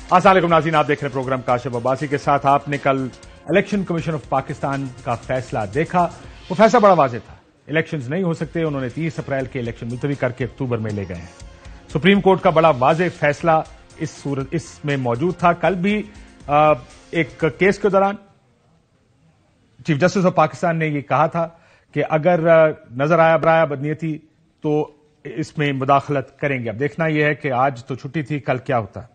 السلام علیکم ناظرین، آپ دیکھ رہے ہیں پروگرام کاشف عباسی کے ساتھ۔ آپ نے کل الیکشن کمیشن آف پاکستان کا فیصلہ دیکھا، وہ فیصلہ بڑا واضح تھا، الیکشنز نہیں ہو سکتے۔ انہوں نے 30 اپریل کے الیکشن ملتوی کر کے اکتوبر میں لے گئے ہیں۔ سپریم کورٹ کا بڑا واضح فیصلہ اس میں موجود تھا۔ کل بھی ایک کیس کے دوران چیف جسٹس آف پاکستان نے یہ کہا تھا کہ اگر نظر آیا برایا بدنیتی تو اس میں مداخلت کریں گے۔ اب دیکھنا یہ ہے کہ آج تو چھٹی تھی، کل کیا ہوتا ہے۔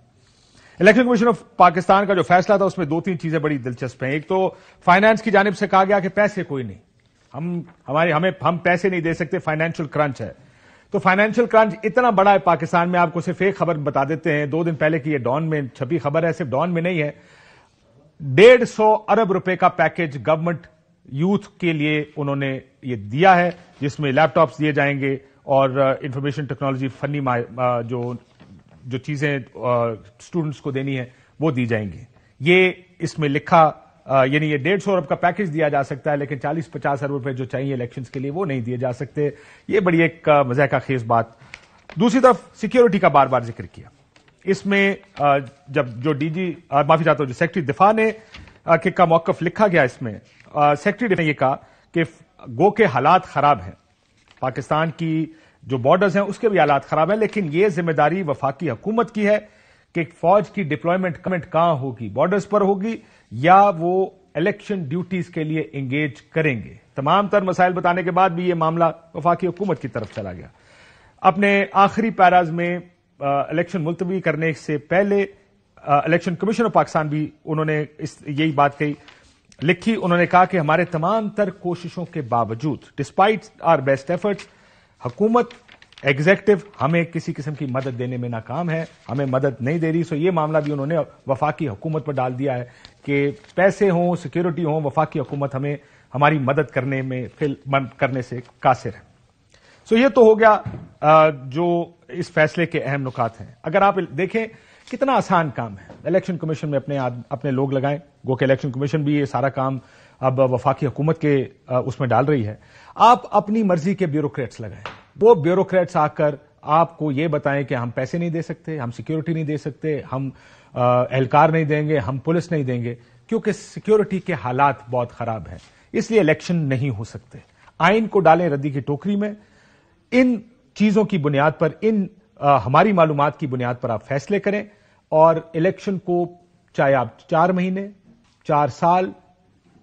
الیکشن کمیشن آف پاکستان کا جو فیصلہ تھا اس میں 2-3 چیزیں بڑی دلچسپ ہیں۔ ایک تو فائنانس کی جانب سے کہا گیا کہ پیسے کوئی نہیں، ہم پیسے نہیں دے سکتے، فائنینشل کرنچ ہے۔ تو فائنینشل کرنچ اتنا بڑا ہے پاکستان میں، آپ کو صرف ایک خبر بتا دیتے ہیں، 2 دن پہلے کی یہ ڈان میں چھپی خبر ہے، صرف ڈان میں نہیں ہے۔ 150 ارب روپے کا پیکج گورنمنٹ یوتھ کے لیے انہوں نے یہ دیا ہے، جس میں لیپ ٹاپس دیے جائیں گے اور انفارمیشن ٹیکنالوجی فنی جو چیزیں اسٹوڈنٹس کو دینی ہے وہ دی جائیں گی۔ یہ اس میں لکھا، یعنی یہ 150 ارب کا پیکج دیا جا سکتا ہے، لیکن 40-50 ارب روپے جو چاہیے الیکشنز کے لیے وہ نہیں دیے جا سکتے۔ یہ بڑی ایک مضحکہ خیز بات۔ دوسری طرف سیکیورٹی کا بار بار ذکر کیا۔ اس میں جب جو ڈی جی معافی چاہتا ہوں جو سیکرٹری دفاع نے کا موقف لکھا گیا، اس میں سیکرٹری نے یہ کہا کہ گو کے حالات خراب ہیں، پاکستان کی جو بارڈرز ہیں اس کے بھی حالات خراب ہیں، لیکن یہ ذمہ داری وفاقی حکومت کی ہے کہ فوج کی ڈپلائمنٹ کہاں ہوگی، بارڈرز پر ہوگی یا وہ الیکشن ڈیوٹیز کے لیے انگیج کریں گے۔ تمام تر مسائل بتانے کے بعد بھی یہ معاملہ وفاقی حکومت کی طرف چلا گیا۔ اپنے آخری پیراز میں الیکشن ملتوی کرنے سے پہلے الیکشن کمیشن آف پاکستان بھی انہوں نے یہی بات کہی، لکھی، انہوں نے کہا کہ ہمارے تمام تر کوششوں کے باوجود ڈسپائٹ آر بیسٹ ایفرٹس، حکومت ایگزیکٹو ہمیں کسی قسم کی مدد دینے میں ناکام ہے، ہمیں مدد نہیں دے رہی۔ سو یہ معاملہ بھی انہوں نے وفاقی حکومت پر ڈال دیا ہے کہ پیسے ہوں، سیکیورٹی ہوں، وفاقی حکومت ہمیں ہماری مدد کرنے سے قاصر ہے۔ سو یہ تو ہو گیا جو اس فیصلے کے اہم نکات ہیں۔ اگر آپ دیکھیں کتنا آسان کام ہے، الیکشن کمیشن میں اپنے لوگ لگائیں، گو کہ الیکشن کمیشن بھی یہ سارا کام اب وفاقی حکومت کے اس میں ڈال رہی ہے۔ آپ اپنی مرضی کے بیوروکریٹس لگائیں، وہ بیوروکریٹس آ کر آپ کو یہ بتائیں کہ ہم پیسے نہیں دے سکتے، ہم سیکیورٹی نہیں دے سکتے، ہم اہلکار نہیں دیں گے، ہم پولیس نہیں دیں گے، کیونکہ سیکیورٹی کے حالات بہت خراب ہیں، اس لیے الیکشن نہیں ہو سکتے۔ آئین کو ڈالیں ردی کی ٹوکری میں، ان چیزوں کی بنیاد پر، ان ہماری معلومات کی بنیاد پر آپ فیصلے کریں، اور الیکشن کو چاہے آپ 4 مہینے، 4 سال،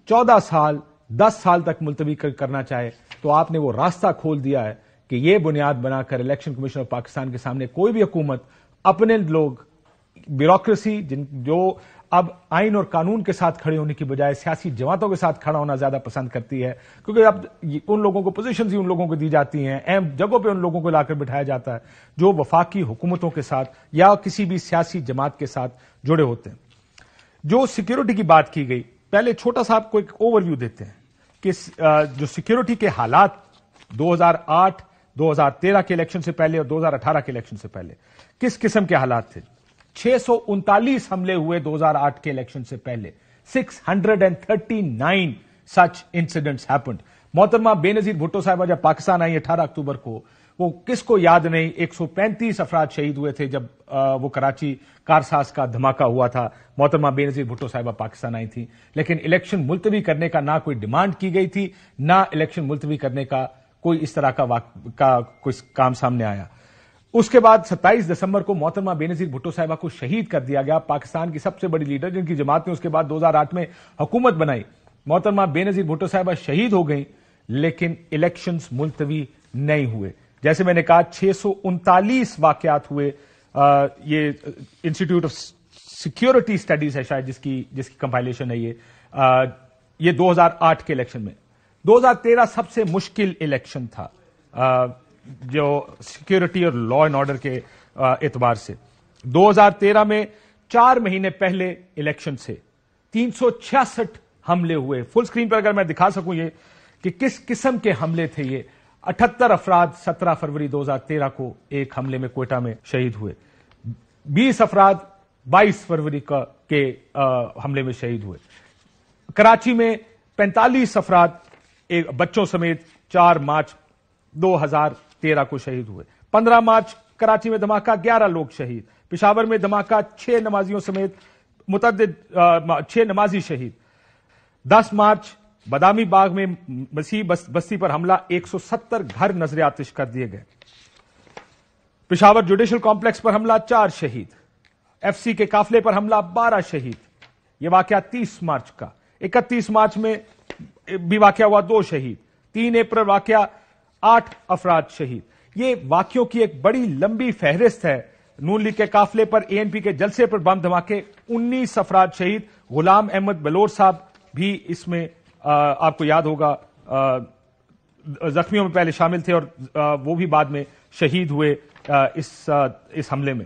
14 سال، 10 سال تک ملتوی کرنا چاہے تو آپ نے وہ راستہ کھول دیا ہے کہ یہ بنیاد بنا کر الیکشن کمیشن آف پاکستان کے سامنے کوئی بھی حکومت اپنے لوگ بیوروکریسی جو اب آئین اور قانون کے ساتھ کھڑے ہونے کی بجائے سیاسی جماعتوں کے ساتھ کھڑا ہونا زیادہ پسند کرتی ہے، کیونکہ اب ان لوگوں کو پوزیشنز ہی ان لوگوں کو دی جاتی ہیں، اہم جگہوں پہ ان لوگوں کو لا کر بٹھایا جاتا ہے جو وفاقی حکومتوں کے ساتھ یا کسی بھی سیاسی جماعت کے ساتھ جڑے ہوتے ہیں۔ جو سیکیورٹی کی بات کی گئی، پہلے چھوٹا سا آپ کو ایک اوور ویو دیتے ہیں کہ جو سیکیورٹی کے حالات 2008 2013 کے الیکشن سے پہلے اور 2018 کے الیکشن سے پہلے کس قسم کے حالات تھے۔ 639 حملے ہوئے 2008 کے الیکشن سے پہلے، 639 سچ انسیڈنٹس ہیپنڈ۔ محترمہ بے نظیر بھٹو صاحبہ جب پاکستان آئی 18 اکتوبر کو، وہ کس کو یاد نہیں، 135 افراد شہید ہوئے تھے جب وہ کراچی کارساز کا دھماکہ ہوا تھا۔ محترمہ بے نظیر بھٹو صاحبہ پاکستان آئی تھی، لیکن الیکشن ملتوی کرنے کا نہ کوئی ڈیمانڈ کی گئی تھی، نہ الیکشن ملتوی کرنے کا کوئی اس طرح کا کوئی کام سامنے آیا۔ اس کے بعد 27 دسمبر کو محترمہ بے نظیر بھٹو صاحبہ کو شہید کر دیا گیا، پاکستان کی سب سے بڑی لیڈر جن کی جماعت نے اس کے بعد 2008 میں حکومت بنائی۔ محترمہ بے نظیر بھٹو صاحبہ شہید ہو گئیں، لیکن الیکشنز ملتوی نہیں ہوئے۔ جیسے میں نے کہا 639 واقعات ہوئے۔ یہ انسٹیٹیوٹ آف سیکیورٹی اسٹڈیز ہے شاید جس کی کمپائلیشن ہے یہ 2008 کے الیکشن میں۔ 2013 سب سے مشکل الیکشن تھا جو سیکیورٹی اور لا اینڈ آرڈر کے اعتبار سے۔ 2013 میں 4 مہینے پہلے الیکشن سے 366 حملے ہوئے۔ فل سکرین پر اگر میں دکھا سکوں یہ کہ کس قسم کے حملے تھے یہ۔ 78 افراد 17 فروری 2013 کو ایک حملے میں کوئٹہ میں شہید ہوئے، 20 افراد 22 فروری کے حملے میں شہید ہوئے۔ کراچی میں 45 افراد بچوں سمیت 4 مارچ 2013 کو شہید ہوئے۔ 15 مارچ कराची में धमाका, 11 लोग शहीद। पेशावर में धमाका, 6 नमाजियों समेत मुतअद्दिद 6 नमाजी शहीद। 10 मार्च बादामी बाग में मसीह बस्ती पर हमला, 170 घर नजर आतिश कर दिए गए। पेशावर जुडिशल कॉम्प्लेक्स पर हमला, 4 शहीद। एफसी के काफले पर हमला, 12 शहीद। यह वाकया 30 मार्च का। 31 मार्च में भी वाकया हुआ, 2 शहीद। 3 अप्रैल वाकया, 8 अफराद शहीद। ये वाकयों की एक बड़ी लंबी फहरिस्त है। नून लीग के काफले पर एएनपी के जलसे पर बम धमाके, 19 अफराद शहीद। गुलाम अहमद बलोर साहब भी इसमें आपको याद होगा जख्मियों में पहले शामिल थे और वो भी बाद में शहीद हुए इस हमले में।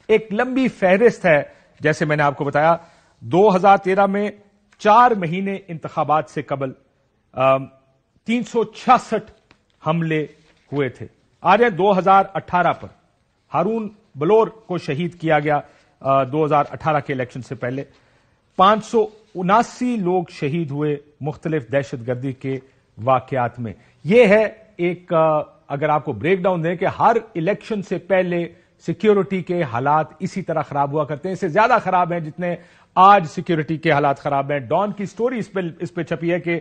एक लंबी फहरिस्त है। जैसे मैंने आपको बताया, 2013 में 4 महीने इंतखाबात से कबल 366 हमले हुए थे। आ रहे 2018 पर हारून बलोर को शहीद किया गया 2018 के इलेक्शन से पहले। 579 लोग शहीद हुए मुख्तलिफ दहशतगर्दी के वाकयात में। यह है एक, अगर आपको ब्रेक डाउन दें कि हर इलेक्शन से पहले सिक्योरिटी के हालात इसी तरह खराब हुआ करते हैं, इससे ज्यादा खराब हैं जितने आज सिक्योरिटी के हालात खराब हैं। डॉन की स्टोरी इस पे छपी है कि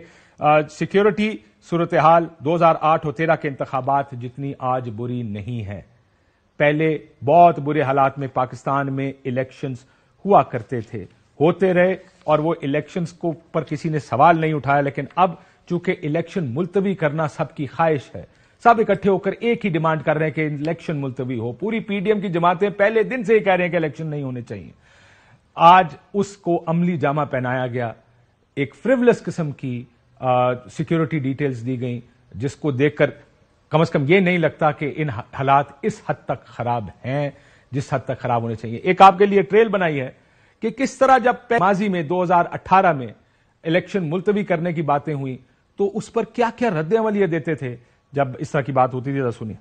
सिक्योरिटी सूरत हाल 2008 और 13 के इंतखाबात जितनी आज बुरी नहीं है। पहले बहुत बुरे हालात में पाकिस्तान में इलेक्शंस हुआ करते थे, होते रहे और वो इलेक्शंस को पर किसी ने सवाल नहीं उठाया। लेकिन अब चूंकि इलेक्शन मुलतवी करना सबकी ख्वाहिश है, सब इकट्ठे होकर एक ही डिमांड कर रहे हैं कि इलेक्शन मुलतवी हो। पूरी पीडीएम की जमातें पहले दिन से ही कह रहे हैं कि इलेक्शन नहीं होने चाहिए। आज उसको अमली जामा पहनाया गया। एक फ्रिवलेस किस्म की सिक्योरिटी डिटेल्स दी गई जिसको देखकर कम से कम ये नहीं लगता कि इन हालात इस हद तक खराब हैं जिस हद तक खराब होने चाहिए। एक आपके लिए ट्रेल बनाई है कि किस तरह जब माजी में 2018 में इलेक्शन मुलतवी करने की बातें हुई तो उस पर क्या क्या रद्द-ए-अमल ये देते थे जब इस तरह की बात होती थी। जरा सुनिए।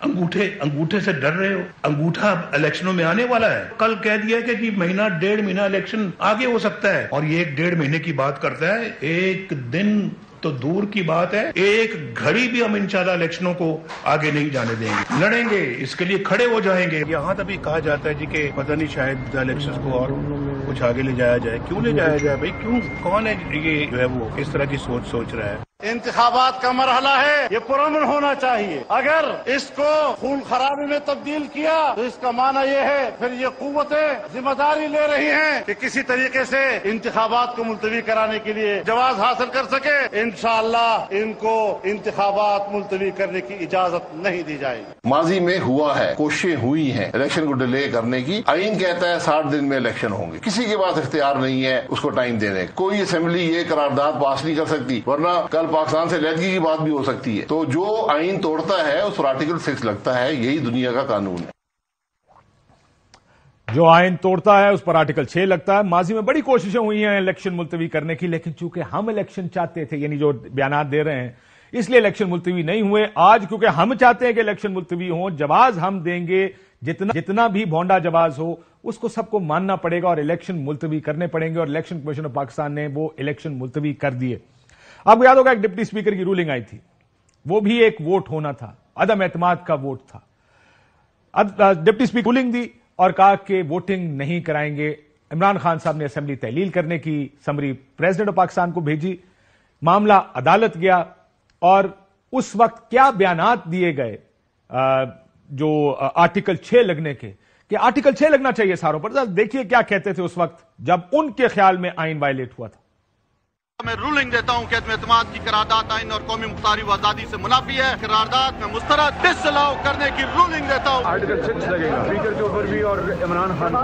अंगूठे से डर रहे हो? अंगूठा इलेक्शनों में आने वाला है। कल कह दिया कि जी महीना 1.5 महीना इलेक्शन आगे हो सकता है और ये 1.5 महीने की बात करता है। एक दिन तो दूर की बात है, एक घड़ी भी हम इंशाल्लाह इलेक्शनों को आगे नहीं जाने देंगे, लड़ेंगे, इसके लिए खड़े हो जाएंगे। यहाँ तभी कहा जाता है जी कि पता नहीं शायद इलेक्शंस को और कुछ आगे ले जाया जाए। क्यों ले जाया जाए भाई? क्यों? कौन है ये जो है वो इस तरह की सोच रहा है? इंतखाबात का मरहला है, ये पुरअमन होना चाहिए। अगर इसको खून खराबे में तब्दील किया तो इसका माना ये है फिर ये कुव्वतें जिम्मेदारी ले रही हैं कि किसी तरीके से इंतखाबात को मुलतवी कराने के लिए जवाब हासिल कर सके। इंशाअल्लाह इनको इंतखाबात मुलतवी करने की इजाजत नहीं दी जाएगी। माजी में हुआ है, कोशिशें हुई हैं इलेक्शन को डिले करने की। आईन कहता है 60 दिन में इलेक्शन होंगे। किसी के पास इख्तियार नहीं है उसको टाइम देने। कोई असेंबली ये करारदाद पास नहीं कर सकती, वरना कल पाकिस्तान से लहदगी की बात भी हो सकती है। तो जो आईन तोड़ता है उस पर आर्टिकल 6 लगता है। यही दुनिया का कानून है। जो आईन तोड़ता है उस पर आर्टिकल 6 लगता है। माजी में बड़ी कोशिशें हुई हैं इलेक्शन मुलतवी करने की, लेकिन चूंकि हम इलेक्शन चाहते थे, यानी जो बयान दे रहे हैं, इसलिए इलेक्शन मुलतवी नहीं हुए। आज क्योंकि हम चाहते हैं कि इलेक्शन मुलतवी हो, जवाब हम देंगे, जितना भी भोंडा जवाब हो उसको सबको मानना पड़ेगा और इलेक्शन मुलतवी करने पड़ेंगे। और इलेक्शन कमीशन ऑफ पाकिस्तान ने वो इलेक्शन मुलतवी कर दिए। आपको याद होगा एक डिप्टी स्पीकर की रूलिंग आई थी, वो भी एक वोट होना था, अदम एतमाद का वोट था। डिप्टी स्पीकर रूलिंग दी और कहा कि वोटिंग नहीं कराएंगे। इमरान खान साहब ने असेंबली तहलील करने की समरी प्रेसिडेंट ऑफ पाकिस्तान को भेजी। मामला अदालत गया और उस वक्त क्या बयानात दिए गए जो आर्टिकल 6 लगने के, कि आर्टिकल 6 लगना चाहिए सारों पर। देखिए क्या कहते थे उस वक्त जब उनके ख्याल में आइन वायलेट हुआ था। मैं रूलिंग देता हूं कि एतमाद की करारदाद आइन और कौमी मुख्तारी व आजादी से मुनाफी है। करारदाद में मुस्तरद डिसअलाउ करने की रूलिंग देता हूं। आर्टिकल 6 लगेगा स्पीकर के ऊपर भी और इमरान खान।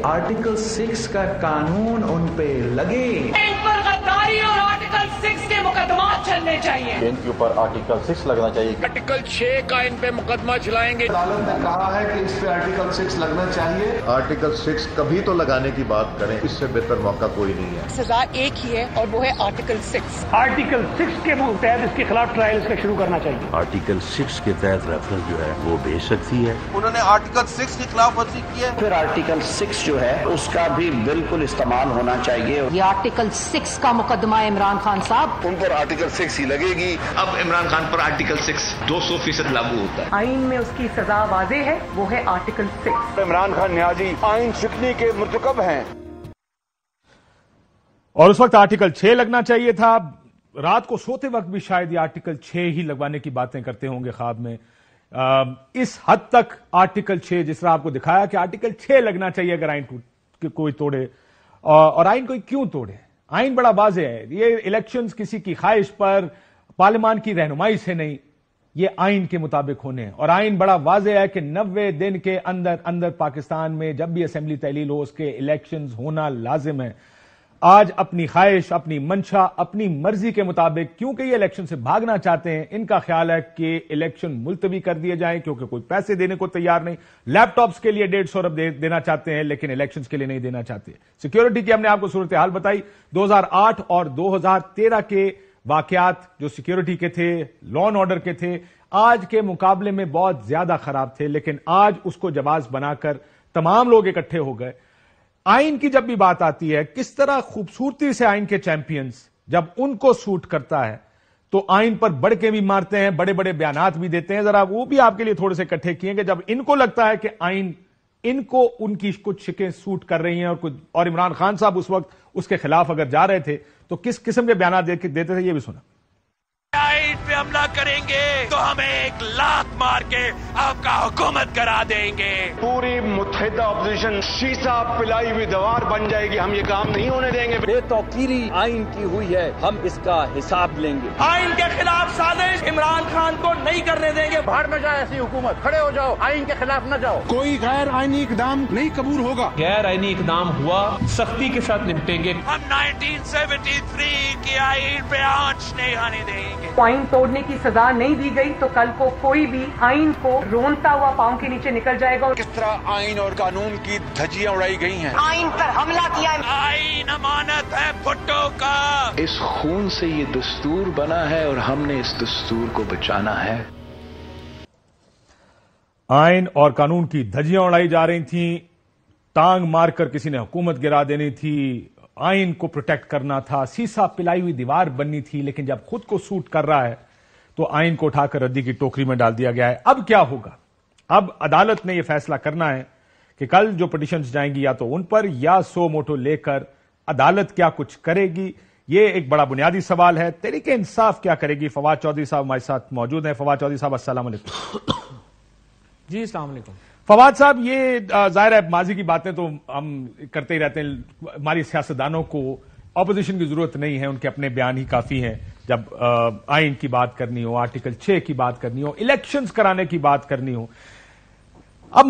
आर्टिकल 6 का कानून उन पे लगे। इन पर गद्दारी और आर्टिकल 6 के मुकदमा चलने चाहिए। इनके ऊपर आर्टिकल 6 लगना चाहिए। आर्टिकल 6 का इन पे मुकदमा चलाएंगे। अदालत ने कहा है कि इस पे आर्टिकल 6 लगना चाहिए। आर्टिकल 6 कभी तो लगाने की बात करें, इससे बेहतर मौका कोई नहीं है। सजा एक ही है और वो है आर्टिकल 6। आर्टिकल 6 के तहत इसके खिलाफ ट्रायल इसका शुरू करना चाहिए। आर्टिकल 6 के तहत रेफरेंस जो है वो भेज सकती है। उन्होंने आर्टिकल 6 की खिलाफ वर्जी की है। फिर आर्टिकल 6 जो है उसका भी बिल्कुल इस्तेमाल होना चाहिए। ये आर्टिकल 6 का मुकदमा इमरान खान साहब उन पर आर्टिकल 6 ही लगेगी। अब इमरान खान पर आर्टिकल 6 200% लागू होता है। आइन में उसकी सजा वाज़ेह है, वो है आर्टिकल 6। इमरान खान न्याजी आइन शिकनी के मुर्तकब हैं और उस वक्त आर्टिकल 6 लगना चाहिए था। रात को सोते वक्त भी शायद ये आर्टिकल 6 ही लगवाने की बातें करते होंगे ख्वाब में। इस हद तक आर्टिकल 6 जिस तरह आपको दिखाया कि आर्टिकल 6 लगना चाहिए अगर आइन कोई तोड़े, और आइन कोई क्यों तोड़े। आइन बड़ा वाज़ेह है, ये इलेक्शंस किसी की ख्वाहिश पर पार्लियामान की रहनुमाई से नहीं, ये आइन के मुताबिक होने हैं। और आइन बड़ा वाज़ेह है कि 90 दिन के अंदर अंदर पाकिस्तान में जब भी असेंबली तहलील हो उसके इलेक्शंस होना लाजिम है। आज अपनी ख्वाहिश, अपनी मंशा, अपनी मर्जी के मुताबिक, क्योंकि ये इलेक्शन से भागना चाहते हैं, इनका ख्याल है कि इलेक्शन मुलतवी कर दिए जाएं, क्योंकि कोई पैसे देने को तैयार नहीं। लैपटॉप्स के लिए 150 अरब देना चाहते हैं, लेकिन इलेक्शंस के लिए नहीं देना चाहते। सिक्योरिटी की हमने आपको सूरत हाल बताई। 2008 और 2013 के वाकयात जो सिक्योरिटी के थे, लॉ एंड ऑर्डर के थे, आज के मुकाबले में बहुत ज्यादा खराब थे, लेकिन आज उसको जवाज बनाकर तमाम लोग इकट्ठे हो गए। आइन की जब भी बात आती है, किस तरह खूबसूरती से आइन के चैंपियंस जब उनको सूट करता है तो आइन पर बढ़ के भी मारते हैं, बड़े बड़े बयानात भी देते हैं। जरा वो भी आपके लिए थोड़े से इकट्ठे किए कि जब इनको लगता है कि आइन इनको उनकी कुछ शिकें सूट कर रही हैं और इमरान खान साहब उस वक्त उसके खिलाफ अगर जा रहे थे तो किस किस्म के बयानात देते थे, ये भी सुना। आइन पे हमला करेंगे तो हमें 1 लाख मार के आपका हुकूमत करा देंगे। पूरी मुत्तहिदा अपोजिशन शीशा पिलाई हुई दीवार बन जाएगी। हम ये काम नहीं होने देंगे। बेतौकीरी आइन की हुई है, हम इसका हिसाब लेंगे। आइन के खिलाफ साजिश इमरान खान को नहीं करने देंगे। भाड़ में जाए ऐसी हुकूमत, खड़े हो जाओ, आइन के खिलाफ न जाओ। कोई गैर आइनी इकदाम नहीं कबूल होगा। गैर आइनी इकदाम हुआ सख्ती के साथ निपटेंगे। हम 1973 की आइन पे आंच नहीं आने देंगे। आइन तोड़ने की सजा नहीं दी गई तो कल को कोई भी आइन को रोनता हुआ पांव के नीचे निकल जाएगा। किस तरह आइन और कानून की धज्जियां उड़ाई गई हैं। आइन पर हमला किया। आइन अमानत है भुट्टो का। इस खून से ये दस्तूर बना है और हमने इस दस्तूर को बचाना है। आइन और कानून की धज्जियां उड़ाई जा रही थी, टांग मारकर किसी ने हुकूमत गिरा देनी थी, आइन को प्रोटेक्ट करना था, सीसा पिलाई हुई दीवार बननी थी, लेकिन जब खुद को सूट कर रहा है तो आइन को उठाकर रद्दी की टोकरी में डाल दिया गया है। अब क्या होगा? अब अदालत ने यह फैसला करना है कि कल जो पिटीशंस जाएंगी या तो उन पर या सो मोटो लेकर अदालत क्या कुछ करेगी। यह एक बड़ा बुनियादी सवाल है। तहरीक इंसाफ क्या करेगी? फवाद चौधरी साहब हमारे साथ मौजूद हैं। फवाद चौधरी साहब अस्सलाम वालेकुम। जी अस्सलाम वालेकुम। फवाद साहब, ये जाहिर है माजी की बातें तो हम करते ही रहते हैं। हमारी सियासतदानों को ऑपोजिशन की जरूरत नहीं है, उनके अपने बयान ही काफी हैं। जब आइन की बात करनी हो, आर्टिकल 6 की बात करनी हो, इलेक्शंस कराने की बात करनी हो, अब